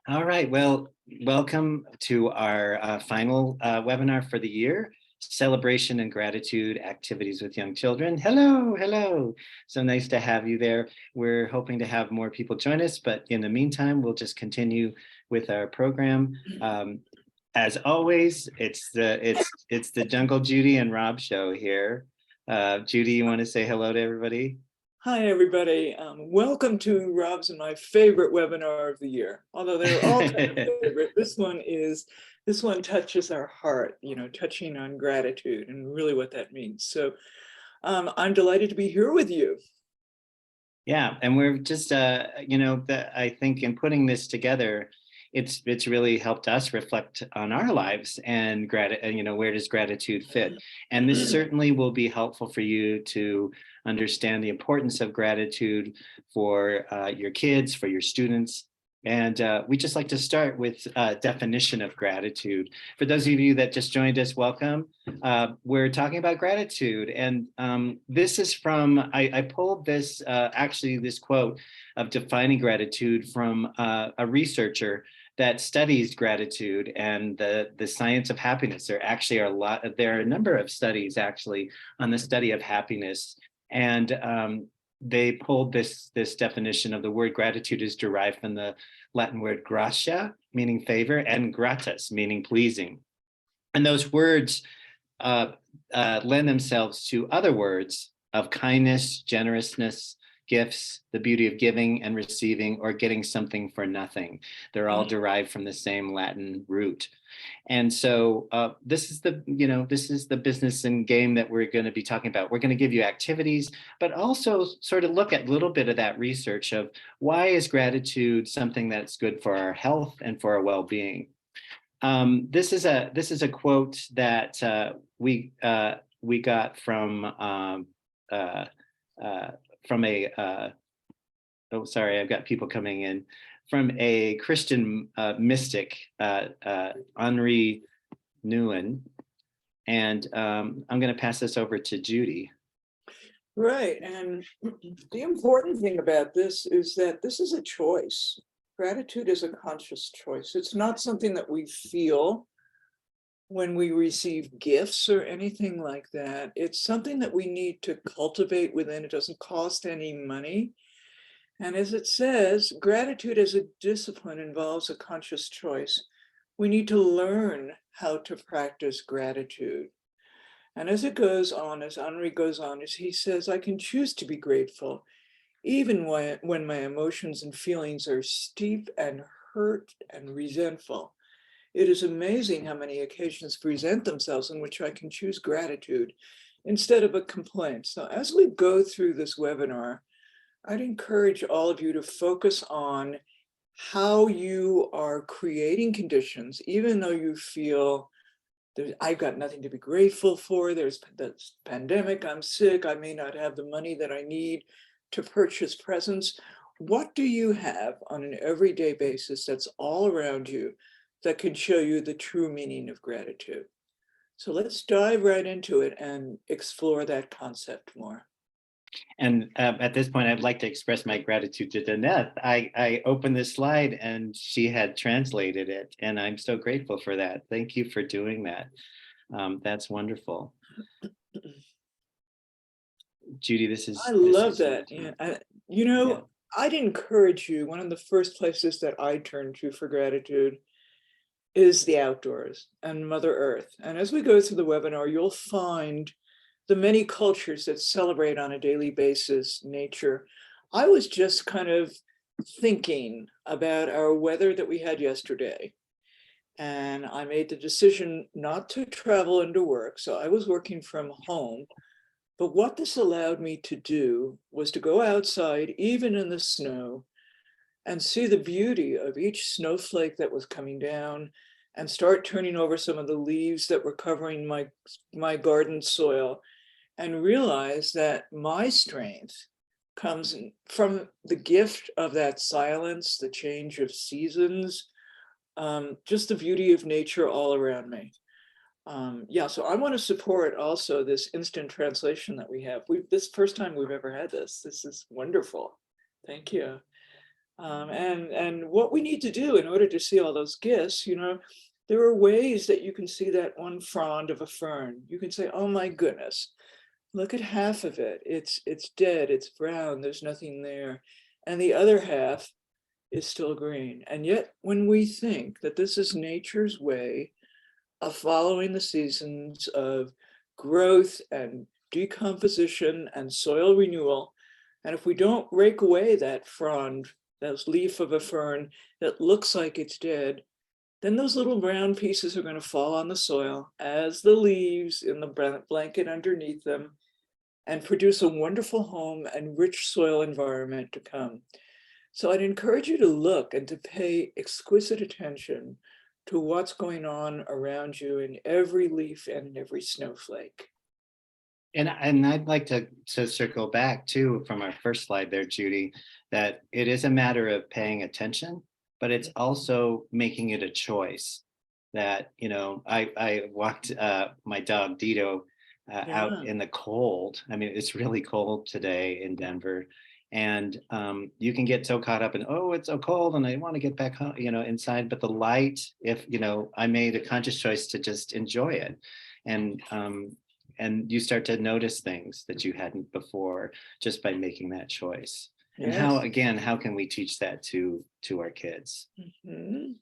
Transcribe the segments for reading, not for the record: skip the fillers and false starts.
All right. Well, welcome to our final webinar for the year, Celebration and Gratitude Activities with Young Children. Hello, hello. So nice to have you there. We're hoping to have more people join us, but in the meantime, we'll just continue with our program. As always, it's the Jungle Judy and Rob show here. Judy, you want to say hello to everybody? Hi, everybody. Welcome to Rob's and my favorite webinar of the year. Although they're all kind of favorite, this one touches our heart, touching on gratitude and really what that means. So I'm delighted to be here with you. Yeah, and we're just, I think in putting this together, it's really helped us reflect on our lives and where does gratitude fit? And this certainly will be helpful for you to understand the importance of gratitude for your kids, for your students. And we just like to start with a definition of gratitude. For those of you that just joined us, welcome. We're talking about gratitude. And this is from, I pulled this, actually this quote of defining gratitude from a researcher that studies gratitude and the science of happiness. There are a number of studies actually on the study of happiness. And they pulled this definition of the word gratitude is derived from the Latin word gratia, meaning favor, and gratus, meaning pleasing. And those words lend themselves to other words of kindness, generousness, gifts, the beauty of giving and receiving, or getting something for nothing. They're all derived from the same Latin root. And so this is the business and game that we're going to be talking about. We're going to give you activities, but also sort of look at a little bit of that research of why is gratitude something that's good for our health and for our well-being. This is a quote that we got from I've got people coming in, from a Christian mystic, Henri Nouwen. And I'm going to pass this over to Judy. Right. And the important thing about this is that this is a choice. Gratitude is a conscious choice. It's not something that we feel when we receive gifts or anything like that. It's something that we need to cultivate within. It doesn't cost any money. And as it says, gratitude as a discipline involves a conscious choice. We need to learn how to practice gratitude. And as it goes on, as Henri goes on, as he says, I can choose to be grateful, even when my emotions and feelings are steep and hurt and resentful. It is amazing how many occasions present themselves in which I can choose gratitude instead of a complaint. So as we go through this webinar, I'd encourage all of you to focus on how you are creating conditions, even though you feel I've got nothing to be grateful for. There's this pandemic, I'm sick, I may not have the money that I need to purchase presents. What do you have on an everyday basis that's all around you that can show you the true meaning of gratitude? So let's dive right into it and explore that concept more. And at this point, I'd like to express my gratitude to Danette. I opened this slide and she had translated it, and I'm so grateful for that. Thank you for doing that. That's wonderful. Judy, I love that. Yeah. I'd encourage you, one of the first places that I turn to for gratitude is the outdoors and Mother Earth. And as we go through the webinar, you'll find the many cultures that celebrate on a daily basis nature. I was just kind of thinking about our weather that we had yesterday. And I made the decision not to travel into work. So I was working from home. But what this allowed me to do was to go outside, even in the snow, and see the beauty of each snowflake that was coming down and start turning over some of the leaves that were covering my garden soil, and realize that my strength comes from the gift of that silence, the change of seasons, just the beauty of nature all around me. So I want to support also this instant translation that we have. This first time we've ever had this. This is wonderful. Thank you. And what we need to do in order to see all those gifts, there are ways that you can see that one frond of a fern. You can say, oh my goodness, look at half of it. It's dead, it's brown, there's nothing there. And the other half is still green. And yet when we think that this is nature's way of following the seasons of growth and decomposition and soil renewal, and if we don't rake away that frond, that leaf of a fern that looks like it's dead, then those little brown pieces are going to fall on the soil as the leaves in the blanket underneath them and produce a wonderful home and rich soil environment to come. So I'd encourage you to look and to pay exquisite attention to what's going on around you in every leaf and in every snowflake. And I'd like to circle back too from our first slide there, Judy, that it is a matter of paying attention, but it's also making it a choice. That, I walked my dog Dito out Yeah. in the cold. I mean, it's really cold today in Denver. And you can get so caught up in, oh, it's so cold and I want to get back home, inside. But the light, if, I made a conscious choice to just enjoy it. And you start to notice things that you hadn't before just by making that choice. And Yes. how can we teach that to our kids? Mhm.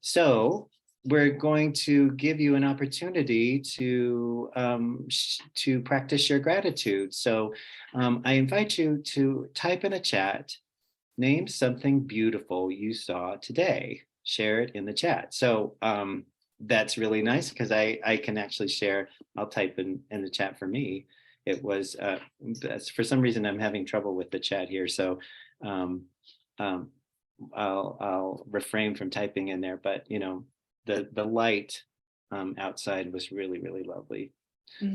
So we're going to give you an opportunity to practice your gratitude. So I invite you to type in a chat, name something beautiful you saw today. Share it in the chat. So that's really nice because I can actually share. I'll type in the chat for me. It was for some reason I'm having trouble with the chat here. So um, um, I'll refrain from typing in there, but the light outside was really, really lovely.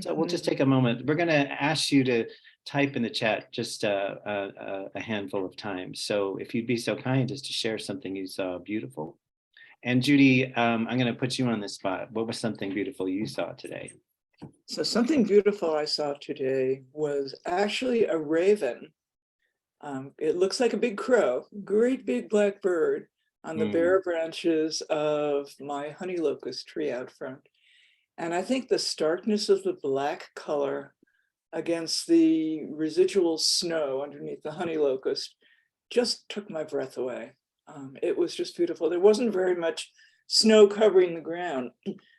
So we'll just Mhm. take a moment. We're going to ask you to type in the chat just a handful of times. So if you'd be so kind as to share something you saw beautiful. And Judy, I'm going to put you on the spot. What was something beautiful you saw today? So something beautiful I saw today was actually a raven. It looks like a big crow, great big black bird on the Mm. bare branches of my honey locust tree out front. And I think the starkness of the black color against the residual snow underneath the honey locust just took my breath away. It was just beautiful. There wasn't very much snow covering the ground.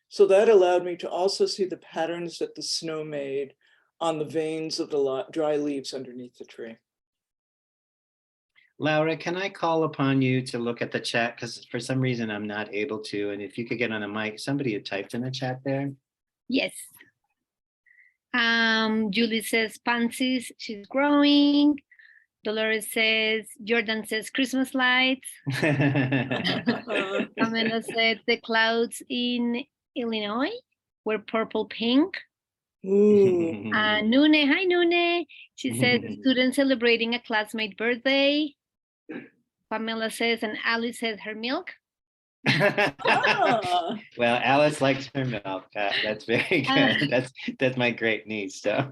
So that allowed me to also see the patterns that the snow made on the veins of the dry leaves underneath the tree. Laura, can I call upon you to look at the chat? Because for some reason I'm not able to. And if you could get on the mic, somebody had typed in the chat there. Yes. Julie says pansies, she's growing. Dolores says, Jordan says Christmas lights. Pamela said the clouds in Illinois were purple pink. Ooh. Nune, hi Nune. She said students celebrating a classmate birthday. Pamela says, and Alice says her milk. Ah. Well, Alice likes her milk. That's very good. That's my great niece. So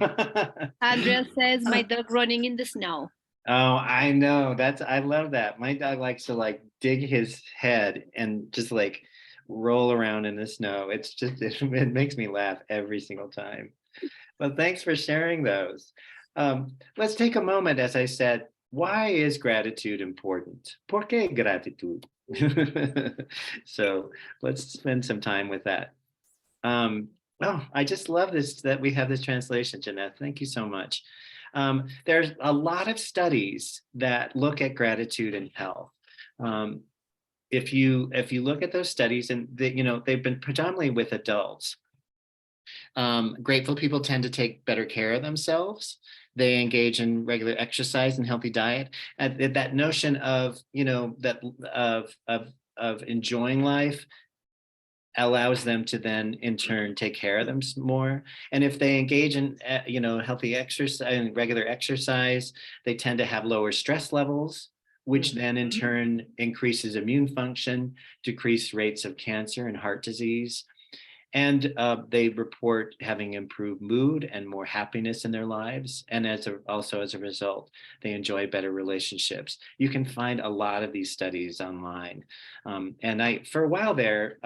Andrea says my dog running in the snow. Oh, I know. I love that. My dog likes to like dig his head and just like roll around in the snow. It makes me laugh every single time. Well, thanks for sharing those. Let's take a moment, as I said, why is gratitude important? ¿Por qué gratitud? So let's spend some time with that. Oh, I just love this, that we have this translation, Jeanette. Thank you so much. There's a lot of studies that look at gratitude and health. If you look at those studies, and they've been predominantly with adults. Grateful people tend to take better care of themselves. They engage in regular exercise and healthy diet. That notion of of enjoying life allows them to then in turn take care of them more. And if they engage in healthy exercise and regular exercise, they tend to have lower stress levels, which then in turn increases immune function, decrease rates of cancer and heart disease. And they report having improved mood and more happiness in their lives. And also as a result, they enjoy better relationships. You can find a lot of these studies online. And for a while the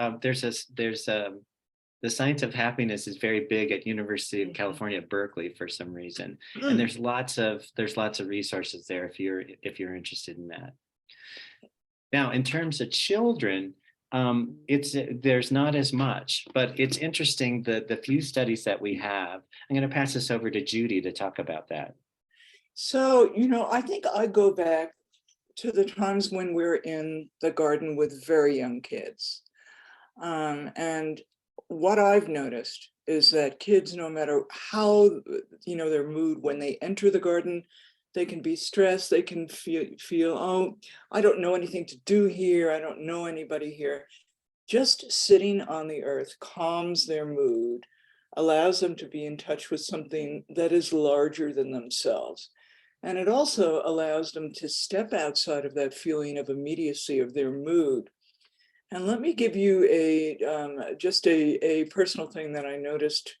science of happiness is very big at University of California at Berkeley for some reason. And there's lots of resources there if you're interested in that. Now, in terms of children, there's not as much, but it's interesting that the few studies that we have. I'm going to pass this over to Judy to talk about that. So, I think I go back to the times when we're in the garden with very young kids. And what I've noticed is that kids, no matter how, their mood, when they enter the garden, they can be stressed, they can feel, oh, I don't know anything to do here, I don't know anybody here. Just sitting on the earth calms their mood, allows them to be in touch with something that is larger than themselves. And it also allows them to step outside of that feeling of immediacy of their mood. And let me give you just a personal thing that I noticed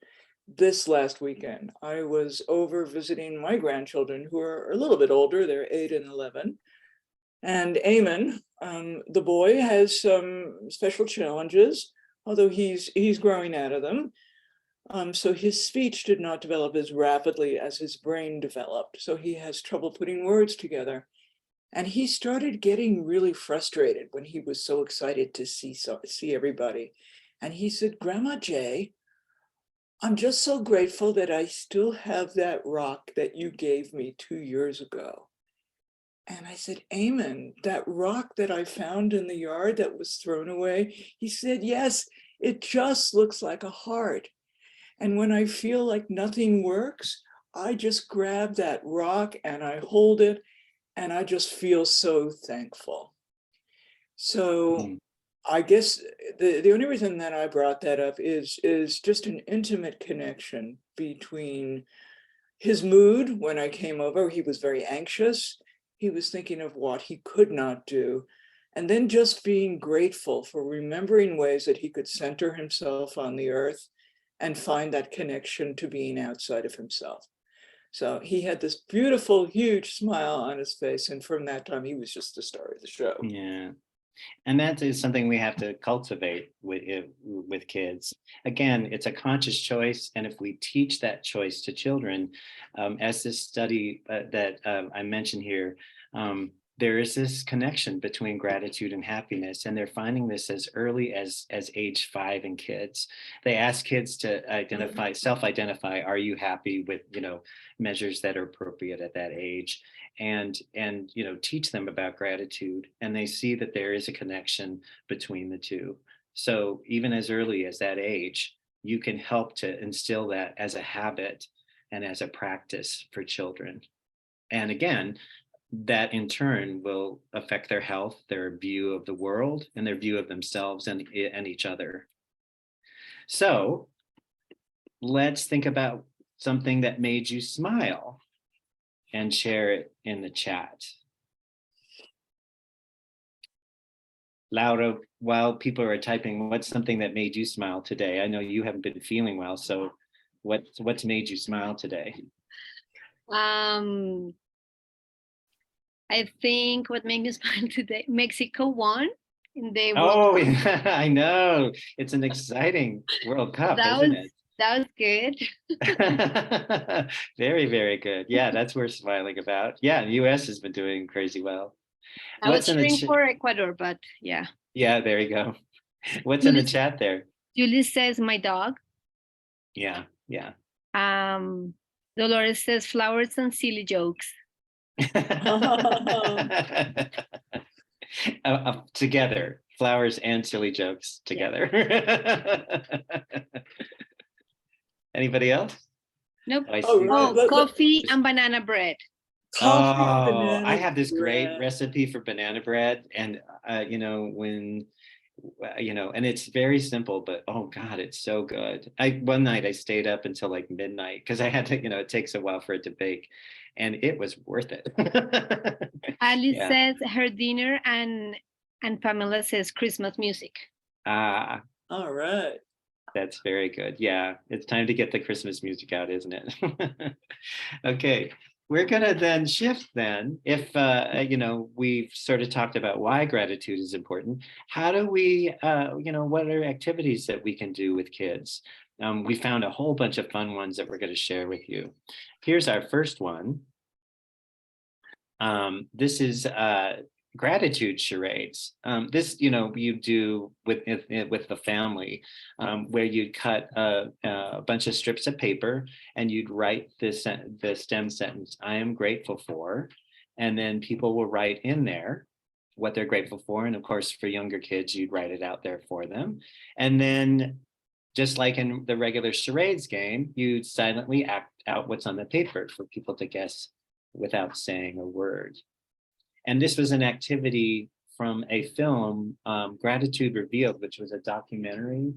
this last weekend. I was over visiting my grandchildren, who are a little bit older, they're 8 and 11. And Eamon, the boy, has some special challenges, although he's growing out of them. So his speech did not develop as rapidly as his brain developed. So he has trouble putting words together. And he started getting really frustrated when he was so excited to see everybody. And he said, Grandma Jay, I'm just so grateful that I still have that rock that you gave me 2 years ago. And I said, Eamon, that rock that I found in the yard that was thrown away? He said, yes, it just looks like a heart. And when I feel like nothing works, I just grab that rock and I hold it, and I just feel so thankful. So I guess the only reason that I brought that up is just an intimate connection between his mood. When I came over, he was very anxious. He was thinking of what he could not do. And then just being grateful for remembering ways that he could center himself on the earth and find that connection to being outside of himself. So he had this beautiful, huge smile on his face. And from that time, he was just the star of the show. Yeah. And that is something we have to cultivate with kids. Again, it's a conscious choice. And if we teach that choice to children, as this study that I mentioned here, there is this connection between gratitude and happiness. And they're finding this as early as age 5 in kids. They ask kids to self-identify, are you happy, with, measures that are appropriate at that age, and teach them about gratitude. And they see that there is a connection between the two. So even as early as that age, you can help to instill that as a habit and as a practice for children. And again, that in turn will affect their health, their view of the world, and their view of themselves and each other. So let's think about something that made you smile and share it in the chat. Laura, while people are typing, what's something that made you smile today? I know you haven't been feeling well, so what's made you smile today? I think what made me smile today, Mexico won in the World Cup. Yeah, I know. It's an exciting World Cup, isn't it? That was good. Very, very good. Yeah, that's worth smiling about. Yeah, the US has been doing crazy well. I was cheering for Ecuador, but yeah. Yeah, there you go. What's in the chat there? Julie says, my dog. Yeah. Dolores says, flowers and silly jokes. Together, flowers and silly jokes together. Yeah. Anybody else? Nope. Coffee and banana bread. I have this great recipe for banana bread, and and it's very simple, but oh God, it's so good. One night I stayed up until like midnight because I had to, it takes a while for it to bake, and it was worth it. Alice says her dinner, and Pamela says Christmas music. All right. That's very good. Yeah, it's time to get the Christmas music out, isn't it? Okay, we're gonna then shift then. If we've sort of talked about why gratitude is important, how do we, what are activities that we can do with kids? We found a whole bunch of fun ones that we're going to share with you. Here's our first one. This is gratitude charades. This, you do with the family, where you'd cut a bunch of strips of paper and you'd write the stem sentence, "I am grateful for," and then people will write in there what they're grateful for. And of course, for younger kids, you'd write it out there for them. And then, just like in the regular charades game, you'd silently act out what's on the paper for people to guess without saying a word. And this was an activity from a film, Gratitude Revealed, which was a documentary,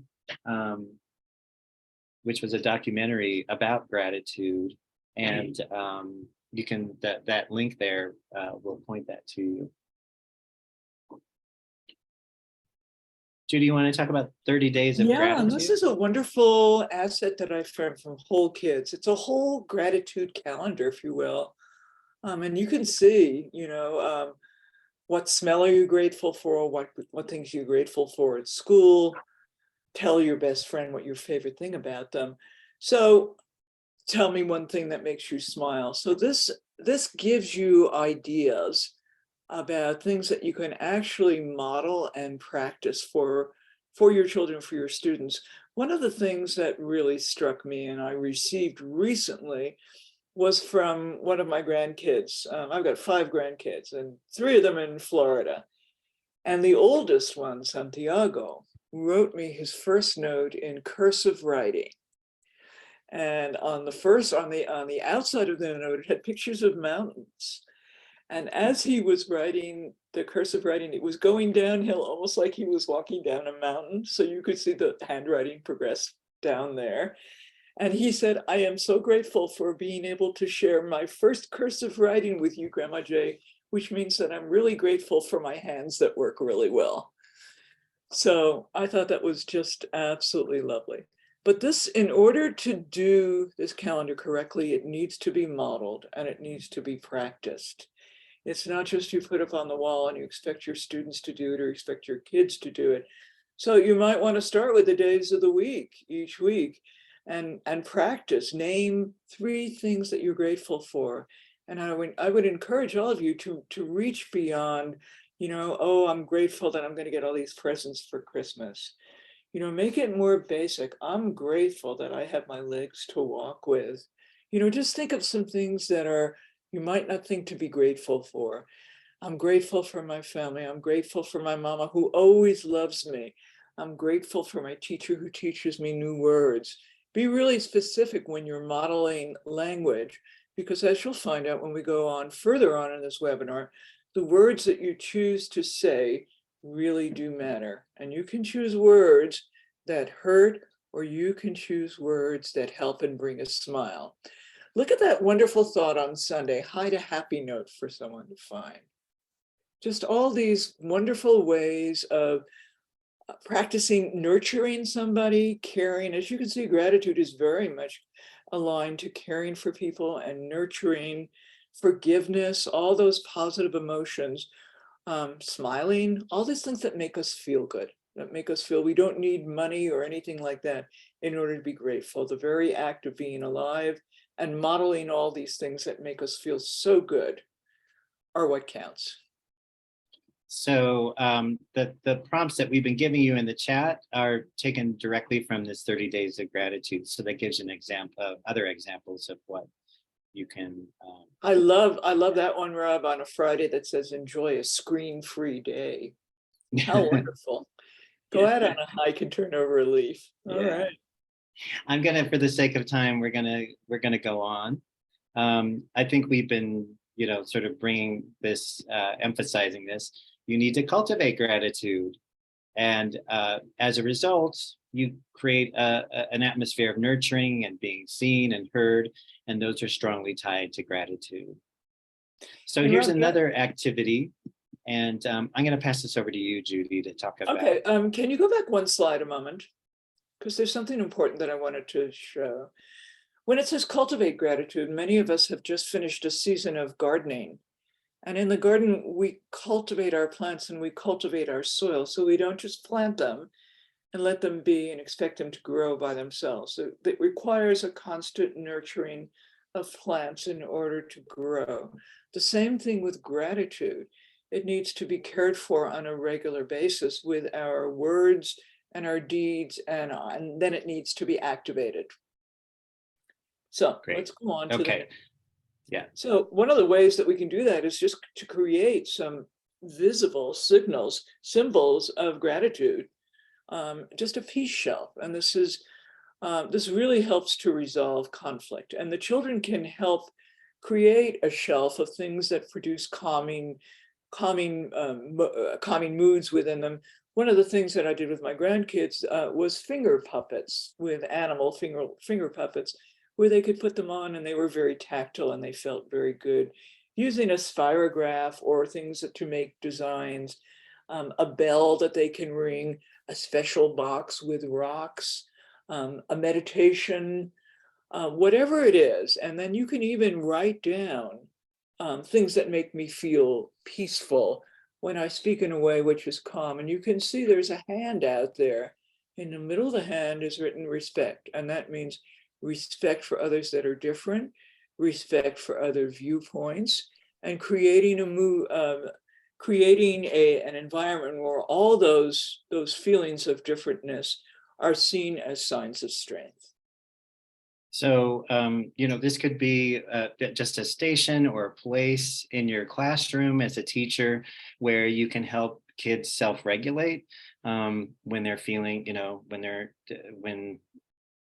about gratitude. And you can, that link there will point that to you. Judy, you want to talk about 30 days of gratitude? Yeah, and this is a wonderful asset that I found from Whole Kids. It's a whole gratitude calendar, if you will. And you can see, what smell are you grateful for? What things you're grateful for at school? Tell your best friend what your favorite thing about them. So tell me one thing that makes you smile. So this gives you ideas about things that you can actually model and practice for your children, for your students. One of the things that really struck me and I received recently was from one of my grandkids. I've got 5 grandkids and 3 of them in Florida. And the oldest one, Santiago, wrote me his first note in cursive writing. And on the outside of the note, it had pictures of mountains. And as he was writing the cursive writing, it was going downhill, almost like he was walking down a mountain. So you could see the handwriting progress down there. And he said, "I am so grateful for being able to share my first cursive writing with you, Grandma Jay, which means that I'm really grateful for my hands that work really well." So I thought that was just absolutely lovely. But this, in order to do this calendar correctly, it needs to be modeled and it needs to be practiced. It's not just you put up on the wall and you expect your students to do it or expect your kids to do it. So you might want to start with the days of the week, each week, and practice. Name 3 things that you're grateful for. And I would encourage all of you to reach beyond, oh, I'm grateful that I'm going to get all these presents for Christmas. Make it more basic. I'm grateful that I have my legs to walk with. Just think of some things that you might not think to be grateful for. I'm grateful for my family. I'm grateful for my mama who always loves me. I'm grateful for my teacher who teaches me new words. Be really specific when you're modeling language, because as you'll find out when we go on further on in this webinar, the words that you choose to say really do matter. And you can choose words that hurt, or you can choose words that help and bring a smile. Look at that wonderful thought on Sunday, hide a happy note for someone to find. Just all these wonderful ways of practicing nurturing somebody, caring. As you can see, gratitude is very much aligned to caring for people and nurturing, forgiveness, all those positive emotions, smiling, all these things that make us feel good, that make us feel we don't need money or anything like that in order to be grateful. The very act of being alive and modeling all these things that make us feel so good are what counts. So the prompts that we've been giving you in the chat are taken directly from this 30 days of gratitude. So that gives an example of other examples of what you can. I love that one, Rob, on a Friday that says enjoy a screen-free day. How wonderful. Go out on a hike and turn over a leaf. All right. I'm gonna, for the sake of time, we're gonna go on. I think we've been, sort of bringing this, emphasizing this. You need to cultivate gratitude, and as a result, you create an atmosphere of nurturing and being seen and heard, and those are strongly tied to gratitude. So here's another activity, and I'm going to pass this over to you, Judy, to talk about. Okay, can you go back one slide a moment? because there's something important that I wanted to show. When it says cultivate gratitude, many of us have just finished a season of gardening. And in the garden, we cultivate our plants and we cultivate our soil. So we don't just plant them and let them be and expect them to grow by themselves. It requires a constant nurturing of plants in order to grow. The same thing with gratitude. It needs to be cared for on a regular basis with our words and our deeds, and then it needs to be activated. So Great. let's go on to Okay. the. Yeah. So one of the ways that we can do that is just to create some visible signals, symbols of gratitude, just a peace shelf. And this really helps to resolve conflict. And the children can help create a shelf of things that produce calming moods within them. One of the things that I did with my grandkids was finger puppets, with animal finger puppets, where they could put them on and they were very tactile and they felt very good. Using a spirograph or things to make designs, a bell that they can ring, a special box with rocks, a meditation, whatever it is. And then you can even write down things that make me feel peaceful when I speak in a way which is calm. And you can see there's a hand out there. In the middle of the hand is written respect. And that means respect for others that are different, respect for other viewpoints, and creating an environment where all those feelings of differentness are seen as signs of strength. So, this could be just a station or a place in your classroom as a teacher where you can help kids self-regulate when they're feeling, when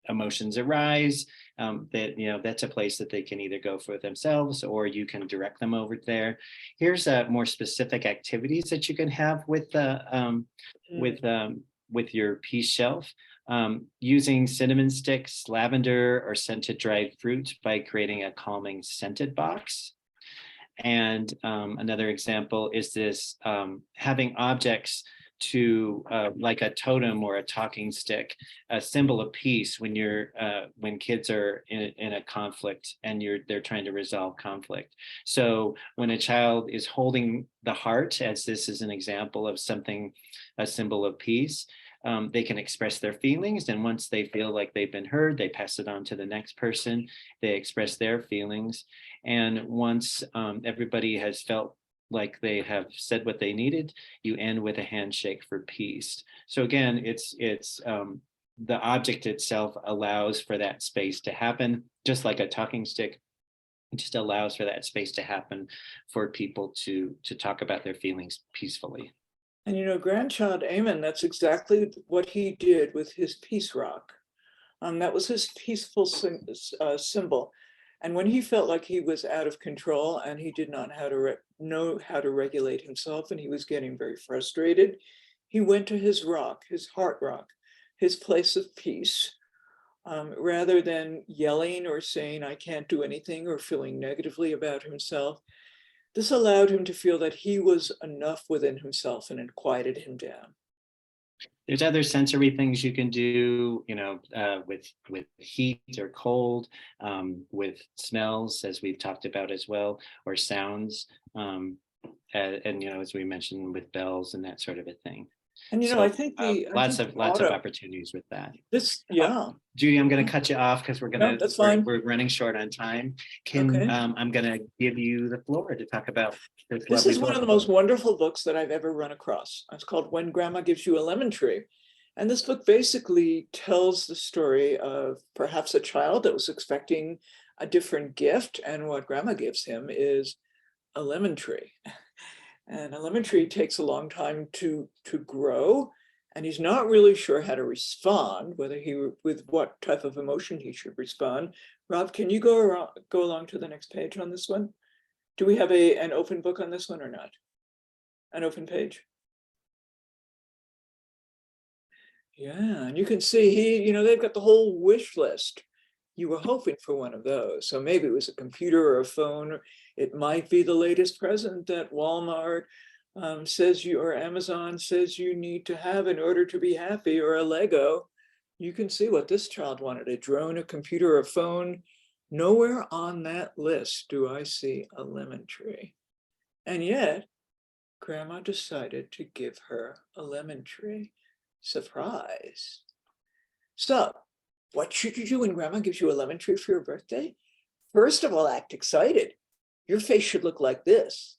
emotions arise, that's a place that they can either go for themselves or you can direct them over there. Here's more specific activities that you can have with with your peace shelf. Using cinnamon sticks, lavender, or scented dried fruit by creating a calming scented box. And another example is this, having objects to like a totem or a talking stick, a symbol of peace when kids are in a conflict and they're trying to resolve conflict. So when a child is holding the heart, as this is an example of something, a symbol of peace, they can express their feelings, and once they feel like they've been heard, they pass it on to the next person. They express their feelings, and once everybody has felt like they have said what they needed, you end with a handshake for peace. So again, it's the object itself allows for that space to happen, just like a talking stick. It just allows for that space to happen for people to talk about their feelings peacefully. And grandchild Eamon, that's exactly what he did with his peace rock. That was his peaceful symbol. And when he felt like he was out of control and he did not know how to regulate himself and he was getting very frustrated, he went to his rock, his heart rock, his place of peace, rather than yelling or saying, I can't do anything, or feeling negatively about himself. This allowed him to feel that he was enough within himself, and it quieted him down. There's other sensory things you can do, with heat or cold, with smells, as we've talked about as well, or sounds, and as we mentioned, with bells and that sort of a thing. And So I think lots of opportunities with that. Judy, I'm going to cut you off because that's fine. We're running short on time. Okay. I'm going to give you the floor to talk about this. This is one of the most wonderful books that I've ever run across. It's called When Grandma Gives You a Lemon Tree. And this book basically tells the story of perhaps a child that was expecting a different gift, and what grandma gives him is a lemon tree. And a lemon tree takes a long time to grow, and he's not really sure how to respond, with what type of emotion he should respond. Rob, can you go along to the next page on this one? Do we have an open book on this one or not? An open page? Yeah, and you can see they've got the whole wish list. You were hoping for one of those. So maybe it was a computer or a phone, or it might be the latest present that Walmart says or Amazon says you need to have in order to be happy, or a Lego. You can see what this child wanted: a drone, a computer, a phone. Nowhere on that list do I see a lemon tree. And yet, Grandma decided to give her a lemon tree. Surprise. So, what should you do when Grandma gives you a lemon tree for your birthday? First of all, act excited. Your face should look like this,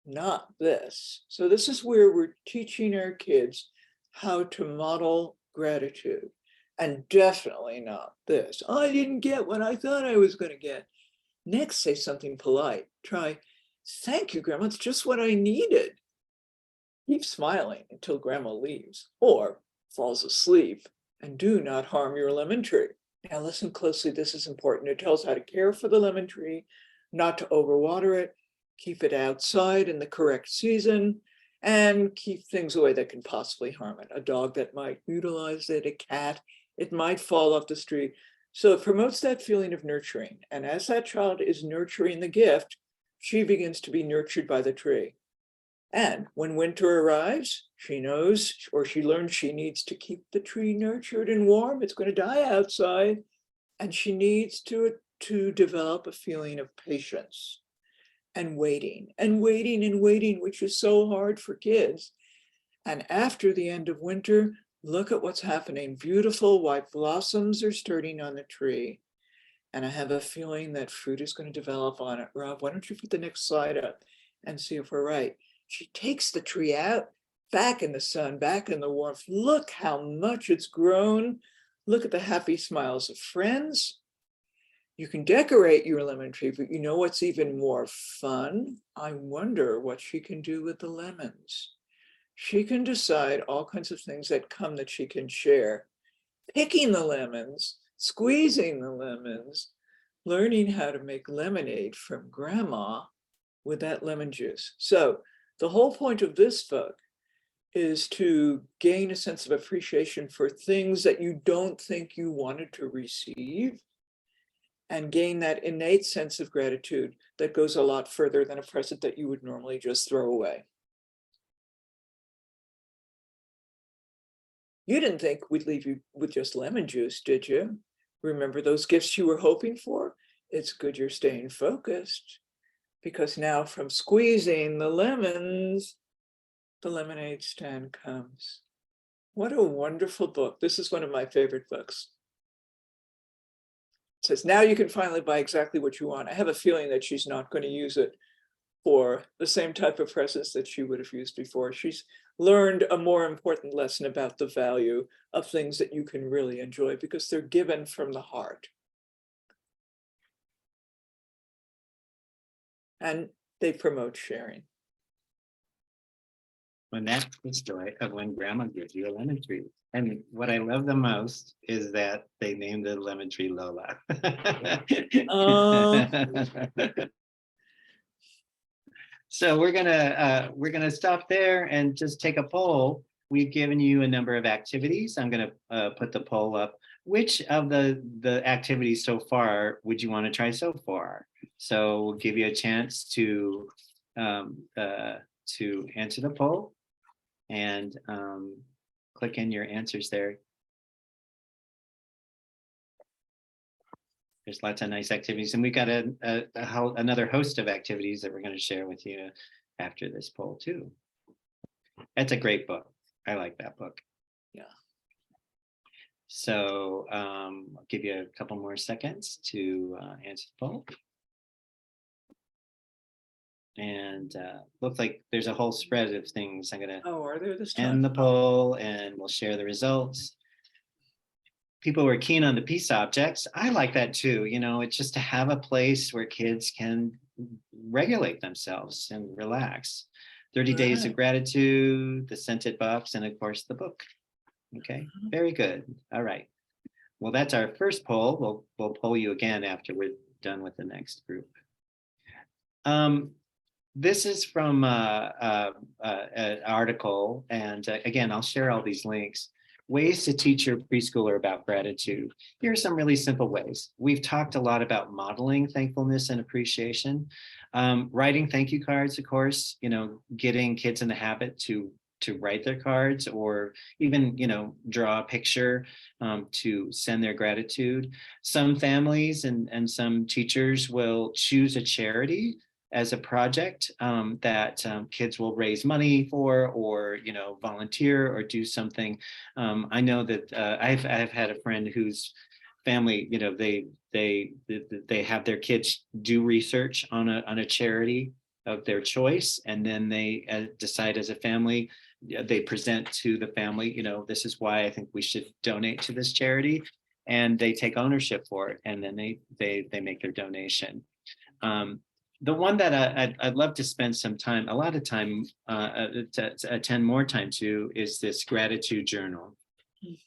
not this. So this is where we're teaching our kids how to model gratitude, and definitely not this. I didn't get what I thought I was going to get. Next, say something polite. Try, thank you, Grandma, it's just what I needed. Keep smiling until Grandma leaves or falls asleep, and do not harm your lemon tree. Now listen closely, this is important. It tells how to care for the lemon tree, not to overwater it, keep it outside in the correct season, and keep things away that can possibly harm it. A dog that might utilize it, a cat, it might fall off the street. So it promotes that feeling of nurturing. And as that child is nurturing the gift, she begins to be nurtured by the tree. And when winter arrives, she knows, or she learns, she needs to keep the tree nurtured and warm. It's going to die outside. And she needs to develop a feeling of patience and waiting and waiting and waiting, which is so hard for kids. And after the end of winter, look at what's happening. Beautiful white blossoms are starting on the tree. And I have a feeling that fruit is going to develop on it. Rob, why don't you put the next slide up and see if we're right? She takes the tree out, back in the sun, back in the warmth. Look how much it's grown. Look at the happy smiles of friends. You can decorate your lemon tree, but you know what's even more fun? I wonder what she can do with the lemons. She can decide all kinds of things that come that she can share. Picking the lemons, squeezing the lemons, learning how to make lemonade from Grandma with that lemon juice. So the whole point of this book is to gain a sense of appreciation for things that you don't think you wanted to receive, and gain that innate sense of gratitude that goes a lot further than a present that you would normally just throw away. You didn't think we'd leave you with just lemon juice, did you? Remember those gifts you were hoping for? It's good you're staying focused, because now from squeezing the lemons, the lemonade stand comes. What a wonderful book. This is one of my favorite books. It says, now you can finally buy exactly what you want. I have a feeling that she's not going to use it for the same type of presents that she would have used before. She's learned a more important lesson about the value of things that you can really enjoy because they're given from the heart. And they promote sharing. And that's the story of when Grandma gives you a lemon tree. And what I love the most is that they named the lemon tree Lola. So we're gonna stop there and just take a poll. We've given you a number of activities. I'm gonna put the poll up. Which of the activities so far would you want to try so far? So we'll give you a chance to answer the poll, and click in your answers there. There's lots of nice activities, and we've got another host of activities that we're going to share with you after this poll too. That's a great book. I like that book. Yeah. So I'll give you a couple more seconds to answer the poll. And looks like there's a whole spread of things. I'm going to are there this time? end the poll and we'll share the results. People were keen on the peace objects. I like that too. You know, it's just to have a place where kids can regulate themselves and relax. 30 Days of Gratitude, the scented box, and of course the book. Okay, very good. All right. Well, that's our first poll. We'll poll you again after we're done with the next group. This is from an article, and again, I'll share all these links. Ways to teach your preschooler about gratitude. Here are some really simple ways. We've talked a lot about modeling thankfulness and appreciation. Writing thank you cards, of course, you know, getting kids in the habit to to write their cards, or even, draw a picture to send their gratitude. Some families and some teachers will choose a charity as a project that kids will raise money for, or volunteer or do something. I know that I've had a friend whose family, they have their kids do research on a charity of their choice, and then they decide as a family, they present to the family, this is why I think we should donate to this charity, and they take ownership for it, and then they make their donation. The one that I'd love to spend some time, a lot of time, to attend more time to, is this gratitude journal.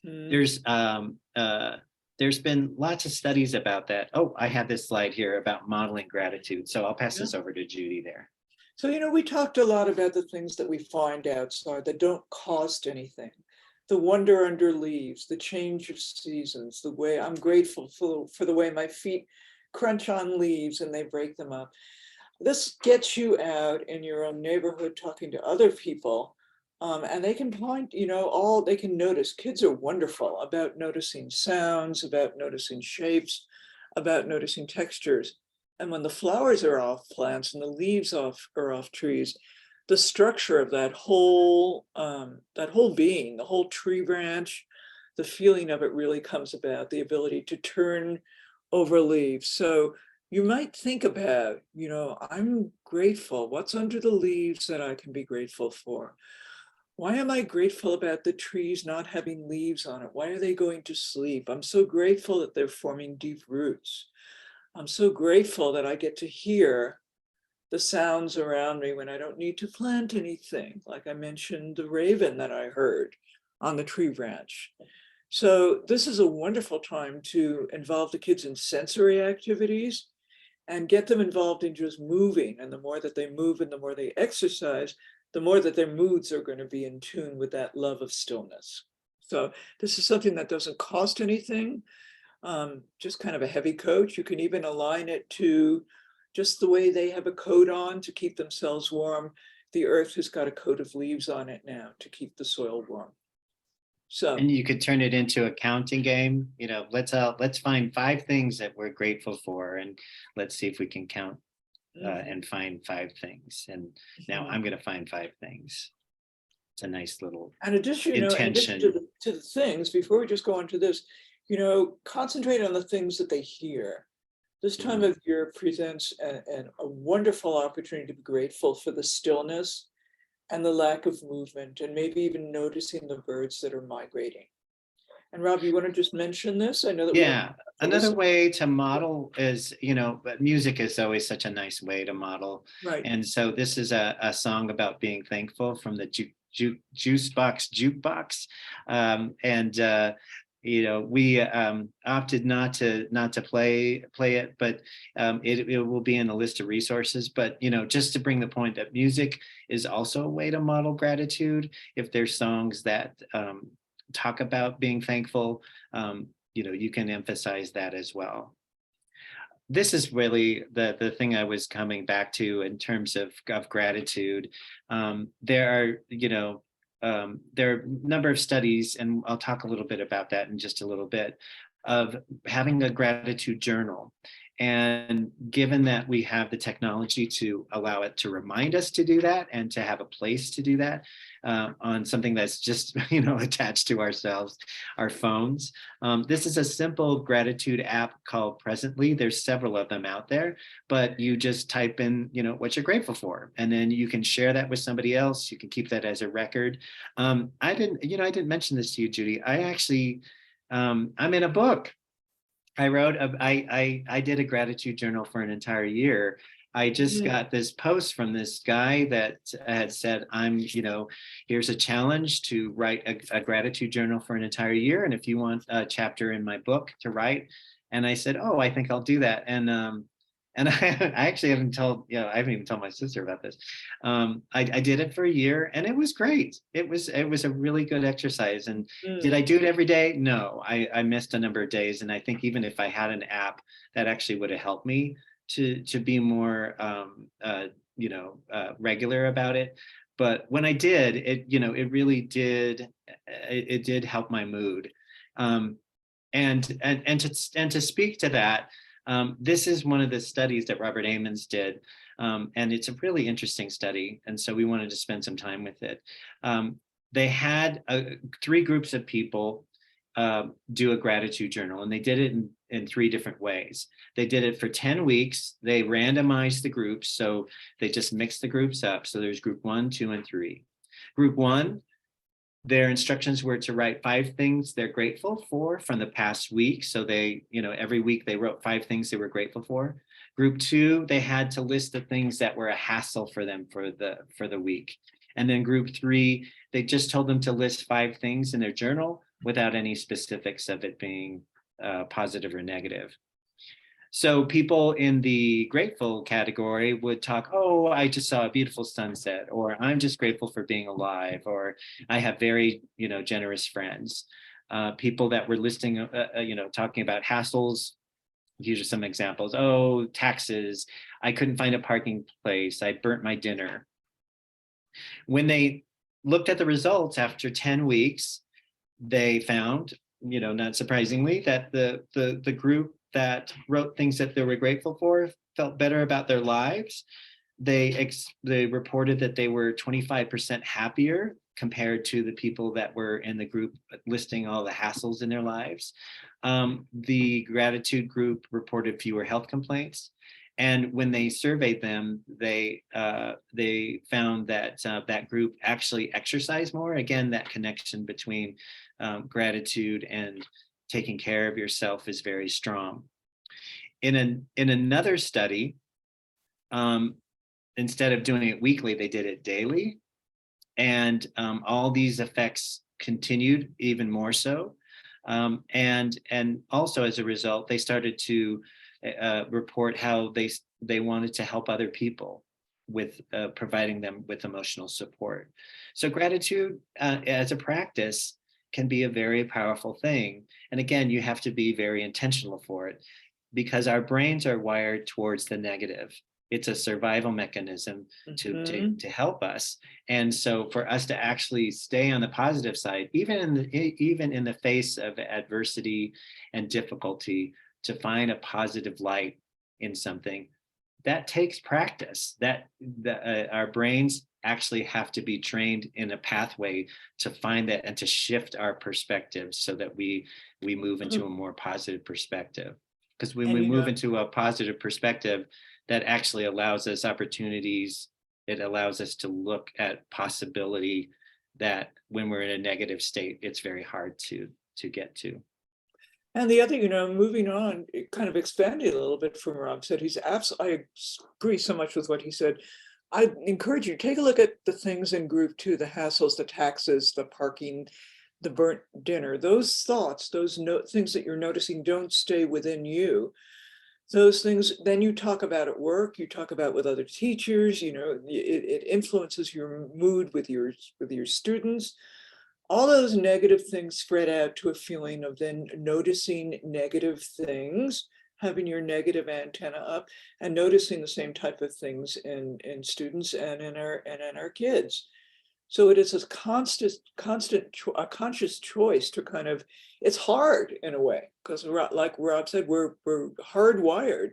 Mhm. There's been lots of studies about that. Oh, I have this slide here about modeling gratitude. So I'll pass Yeah. this over to Judy there. So, we talked a lot about the things that we find outside that don't cost anything. The wonder under leaves, the change of seasons, the way I'm grateful for the way my feet crunch on leaves and they break them up. This gets you out in your own neighborhood talking to other people, and they can point, all they can notice. Kids are wonderful about noticing sounds, about noticing shapes, about noticing textures. And when the flowers are off plants and the leaves are off trees, the structure of that whole being, the whole tree branch, the feeling of it really comes about, the ability to turn over leaves. So you might think about, I'm grateful. What's under the leaves that I can be grateful for? Why am I grateful about the trees not having leaves on it? Why are they going to sleep? I'm so grateful that they're forming deep roots. I'm so grateful that I get to hear the sounds around me when I don't need to plant anything. Like I mentioned, the raven that I heard on the tree branch. So this is a wonderful time to involve the kids in sensory activities and get them involved in just moving. And the more that they move and the more they exercise, the more that their moods are going to be in tune with that love of stillness. So this is something that doesn't cost anything, just kind of a heavy coat. You can even align it to just the way they have a coat on to keep themselves warm. The earth has got a coat of leaves on it now to keep the soil warm. So, And you could turn it into a counting game. Let's find 5 things that we're grateful for, and let's see if we can count and find 5 things. And now I'm going to find 5 things. It's a nice little in addition intention. to the things, before we just go on to this, concentrate on the things that they hear. This time of year presents a wonderful opportunity to be grateful for the stillness and the lack of movement, and maybe even noticing the birds that are migrating. And Rob, you want to just mention this? I know that Yeah, another way to model is, but music is always such a nice way to model. Right. And so this is a song about being thankful from the Juice Box Jukebox. And we opted not to play it, but it will be in the list of resources. But just to bring the point that music is also a way to model gratitude. If there's songs that talk about being thankful, you can emphasize that as well. This is really the thing I was coming back to in terms of gratitude. There are a number of studies, and I'll talk a little bit about that in just a little bit, of having a gratitude journal. And given that we have the technology to allow it to remind us to do that and to have a place to do that on something that's just, attached to ourselves, our phones. This is a simple gratitude app called Presently. There's several of them out there, but you just type in, what you're grateful for, and then you can share that with somebody else. You can keep that as a record. I didn't mention this to you, Judy. I actually, I'm in a book. I did a gratitude journal for an entire year. I just got this post from this guy that had said, here's a challenge to write a gratitude journal for an entire year. And if you want a chapter in my book to write. And I said, oh, I think I'll do that. And I actually I haven't even told my sister about this. I did it for a year and it was great. It was a really good exercise. And did I do it every day? No, I missed a number of days. And I think even if I had an app, that actually would have helped me to be more, regular about it. but when I did, it really did, it did help my mood. Um, and to speak to that, this is one of the studies that Robert Amons did, and it's a really interesting study. And so we wanted to spend some time with it. They had three groups of people do a gratitude journal, and they did it in three different ways. They did it for 10 weeks. They randomized the groups, so they just mixed the groups up. So there's group 1, 2, and 3. Group 1, their instructions were to write 5 things they're grateful for from the past week. So they, every week they wrote 5 things they were grateful for. Group 2, they had to list the things that were a hassle for them for the week. And then group 3, they just told them to list 5 things in their journal without any specifics of it being positive or negative. So people in the grateful category would talk, oh, I just saw a beautiful sunset, or I'm just grateful for being alive, or I have very, generous friends. People that were listing, talking about hassles. These are some examples. Oh, taxes. I couldn't find a parking place. I burnt my dinner. When they looked at the results after 10 weeks, they found, not surprisingly, that the group that wrote things that they were grateful for felt better about their lives. They reported that they were 25% happier compared to the people that were in the group listing all the hassles in their lives. The gratitude group reported fewer health complaints. And when they surveyed them, they found that that group actually exercised more. Again, that connection between gratitude and taking care of yourself is very strong. In another study, instead of doing it weekly, they did it daily, and all these effects continued even more so. And also as a result, they started to report how they wanted to help other people with providing them with emotional support. So gratitude as a practice can be a very powerful thing. And again, you have to be very intentional for it, because our brains are wired towards the negative. It's a survival mechanism to help us. And so for us to actually stay on the positive side, even in the face of adversity and difficulty, to find a positive light in something, that takes practice. Our brains actually have to be trained in a pathway to find that and to shift our perspective so that we move into a more positive perspective. Because when we move into a positive perspective, that actually allows us opportunities. It allows us to look at possibility that when we're in a negative state, it's very hard to get to. And the other, moving on, kind of expanding a little bit from Rob said, I agree so much with what he said. I encourage you to take a look at the things in group 2, the hassles, the taxes, the parking, the burnt dinner. Those thoughts, those things that you're noticing don't stay within you. Those things, then you talk about at work, you talk about with other teachers, it influences your mood with your students. All those negative things spread out to a feeling of then noticing negative things, having your negative antenna up and noticing the same type of things in students and in our kids. So it is a conscious choice to kind of, it's hard in a way, because like Rob said, we're hardwired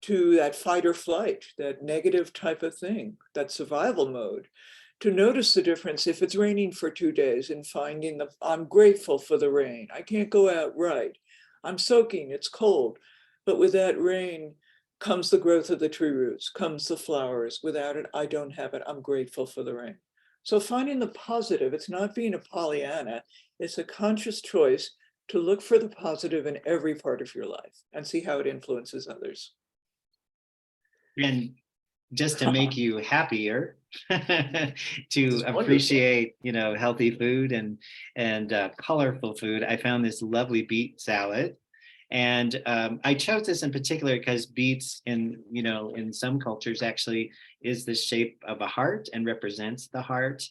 to that fight or flight, that negative type of thing, that survival mode. To notice the difference if it's raining for 2 days and finding I'm grateful for the rain. I can't go out right. I'm soaking, it's cold. But with that rain comes the growth of the tree roots, comes the flowers. Without it, I don't have it. I'm grateful for the rain. So finding the positive, it's not being a Pollyanna, it's a conscious choice to look for the positive in every part of your life and see how it influences others. And just to make you happier, to appreciate, healthy food and colorful food, I found this lovely beet salad. And I chose this in particular because beets in some cultures actually is the shape of a heart and represents the heart,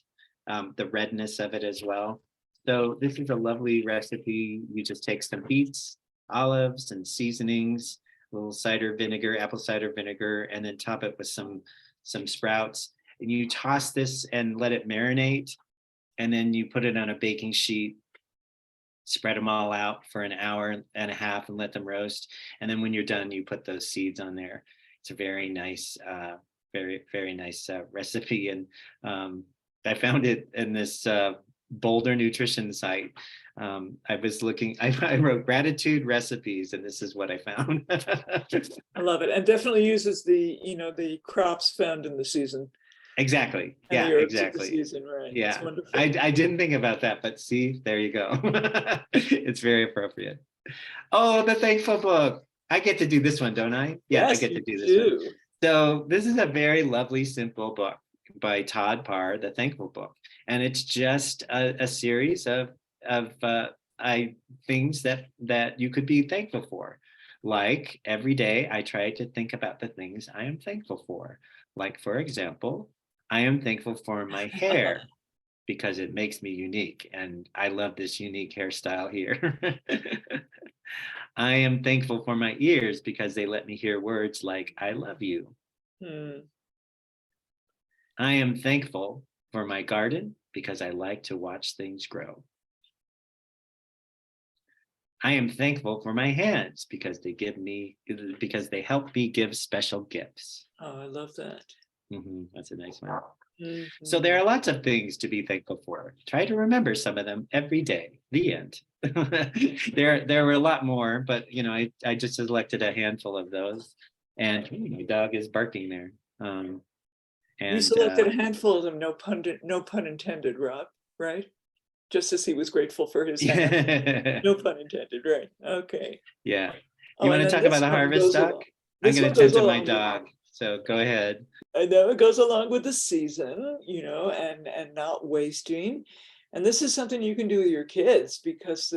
the redness of it as well. So this is a lovely recipe. You just take some beets, olives, and seasonings, a little cider vinegar, apple cider vinegar, and then top it with some sprouts. and you toss this and let it marinate, and then you put it on a baking sheet, spread them all out for an hour and a half and let them roast. And then when you're done, you put those seeds on there. It's a very nice, very nice recipe. And I found it in this Boulder nutrition site. I was looking, I wrote gratitude recipes, and this is what I found. I love it. And definitely uses the, the crops found in the season. Exactly. And Yeah, the herbs exactly. of the season, right? Yeah, It's wonderful. I didn't think about that, but see, there you go. It's very appropriate. Oh, the thankful book. I get to do this one, don't I? Yeah, I Yes, get you to do this one. do. So this is a very lovely, simple book by Todd Parr, The Thankful Book, and it's just a series of things that you could be thankful for. Like every day, I try to think about the things I am thankful for. Like, for example, I am thankful for my hair because it makes me unique, and I love this unique hairstyle here. I am thankful for my ears because they let me hear words like "I love you." Hmm. I am thankful for my garden because I like to watch things grow. I am thankful for my hands because they help me give special gifts. Oh, I love that. That's a nice one. Mhm. So there are lots of things to be thankful for. Try to remember some of them every day. The end. There were a lot more, but I just selected a handful of those. And my dog is barking there. You And selected a handful of them, no pun intended, Rob, right? Just as he was grateful for his hand. No pun intended, right? Okay. yeah. You Oh, want and to then talk about this the one harvest goes duck? along. I'm This going one to tend goes to my along. dog. So go ahead. I know it goes along with the season, and not wasting. And this is something you can do with your kids because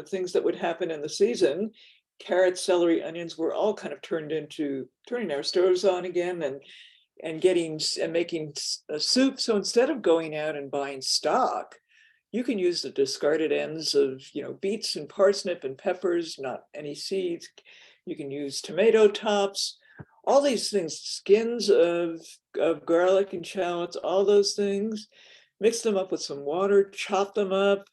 things that would happen in the season, carrots, celery, onions, were all kind of turning our stoves on again and making a soup. So instead of going out and buying stock, you can use the discarded ends of beets and parsnip and peppers, not any seeds. You can use tomato tops, all these things, skins of garlic and shallots, all those things. Mix them up with some water, chop them up.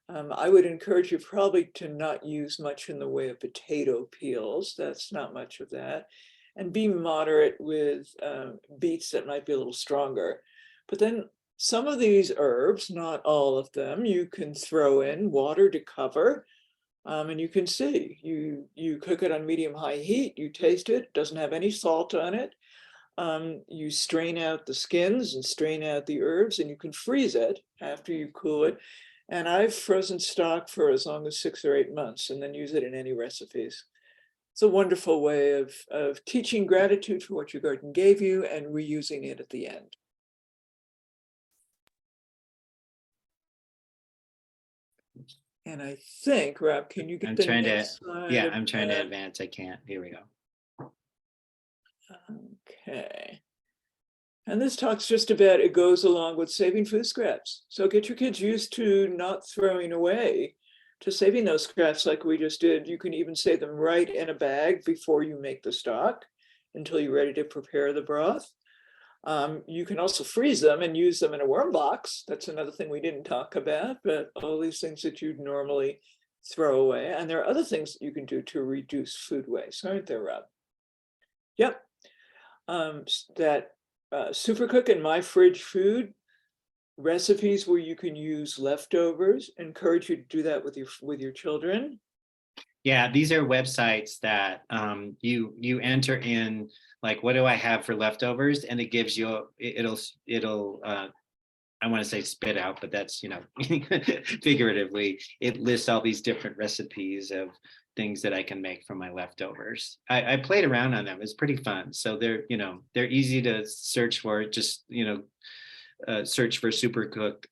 I would encourage you probably to not use much in the way of potato peels. That's not much of that. And be moderate with beets that might be a little stronger. But then some of these herbs, not all of them, you can throw in water to cover. And you can see, you cook it on medium-high heat, you taste it, doesn't have any salt on it. You strain out the skins and strain out the herbs, and you can freeze it after you cool it. And I've frozen stock for as long as 6 or 8 months and then use it in any recipes. It's a wonderful way of teaching gratitude for what your garden gave you and reusing it at the end. And I think, Rob, can you get I'm the trying to, next slide? yeah, I'm trying to advance. I can't. Here we go. Okay. And this talks just about, it goes along with saving food scraps. So get your kids used to not throwing away, to saving those scraps like we just did. You can even save them right in a bag before you make the stock until you're ready to prepare the broth. You can also freeze them and use them in a worm box. That's another thing we didn't talk about, but all these things that you'd normally throw away. And there are other things that you can do to reduce food waste, aren't there, Rob? Yep. That Supercook and My Fridge Food recipes where you can use leftovers. Encourage you to do that with your children. Yeah, these are websites that you enter in, like, what do I have for leftovers, and it gives you it'll I want to say spit out, but that's figuratively, it lists all these different recipes of things that I can make from my leftovers. I played around on them. It's pretty fun. So they're easy to search for. Just search for Supercook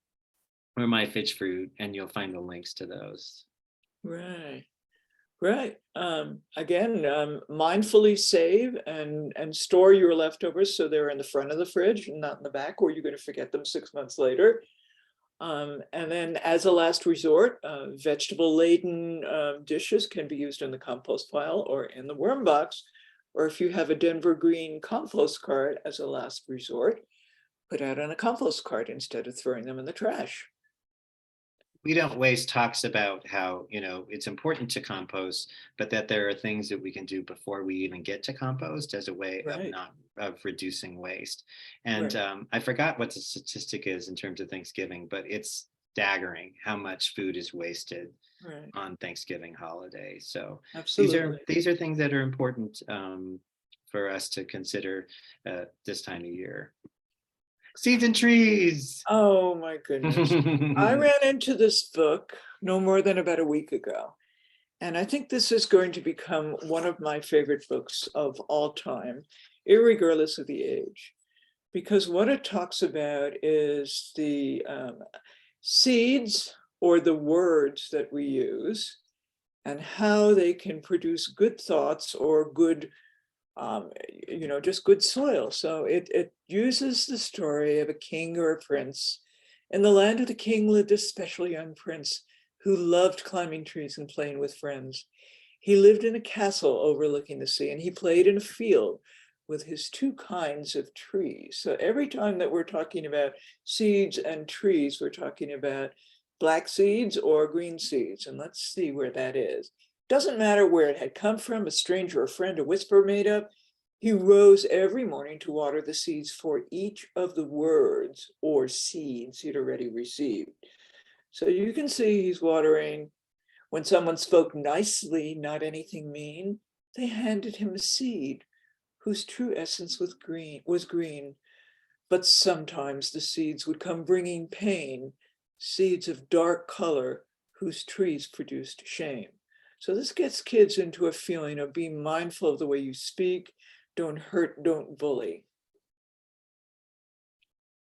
or My Fridge Food, and you'll find the links to those. Right. Right. Again, mindfully save and store your leftovers so they're in the front of the fridge and not in the back where you're going to forget them 6 months later. And then as a last resort, vegetable-laden dishes can be used in the compost pile or in the worm box, or if you have a Denver Green compost cart as a last resort, put out on a compost cart instead of throwing them in the trash. We Don't Waste talks about how, it's important to compost, but that there are things that we can do before we even get to compost as a way of Right, reducing waste. And right, I forgot what the statistic is in terms of Thanksgiving, but it's staggering how much food is wasted right. on Thanksgiving holiday. So Absolutely. these are things that are important for us to consider this time of year. Seeds and trees. Oh my goodness. I ran into this book no more than about a week ago. And I think this is going to become one of my favorite books of all time, irregardless of the age. Because what it talks about is the seeds or the words that we use and how they can produce good thoughts or good just good soil. So it uses the story of a king or a prince. In the land of the king lived a special young prince who loved climbing trees and playing with friends. He lived in a castle overlooking the sea, and he played in a field with his two kinds of trees. So every time that we're talking about seeds and trees, we're talking about black seeds or green seeds. And let's see where that is. Doesn't matter where it had come from, a stranger, a friend, a whisper made up. He rose every morning to water the seeds for each of the words or seeds he'd already received. So you can see he's watering. When someone spoke nicely, not anything mean, they handed him a seed whose true essence was green. But sometimes the seeds would come bringing pain, seeds of dark color whose trees produced shame. So this gets kids into a feeling of being mindful of the way you speak, don't hurt, don't bully.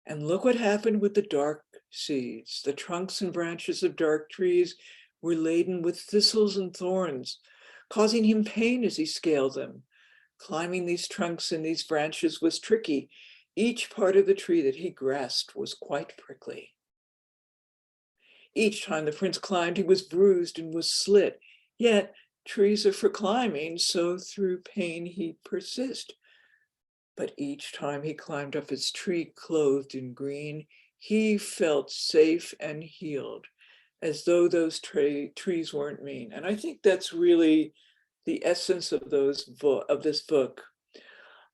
And look what happened with the dark seeds. The trunks and branches of dark trees were laden with thistles and thorns, causing him pain as he scaled them. Climbing these trunks and these branches was tricky. Each part of the tree that he grasped was quite prickly. Each time the prince climbed, he was bruised and was slit. Yet trees are for climbing, so through pain he'd persist. But each time he climbed up his tree clothed in green, he felt safe and healed, as though those trees weren't mean. And I think that's really the essence of this book,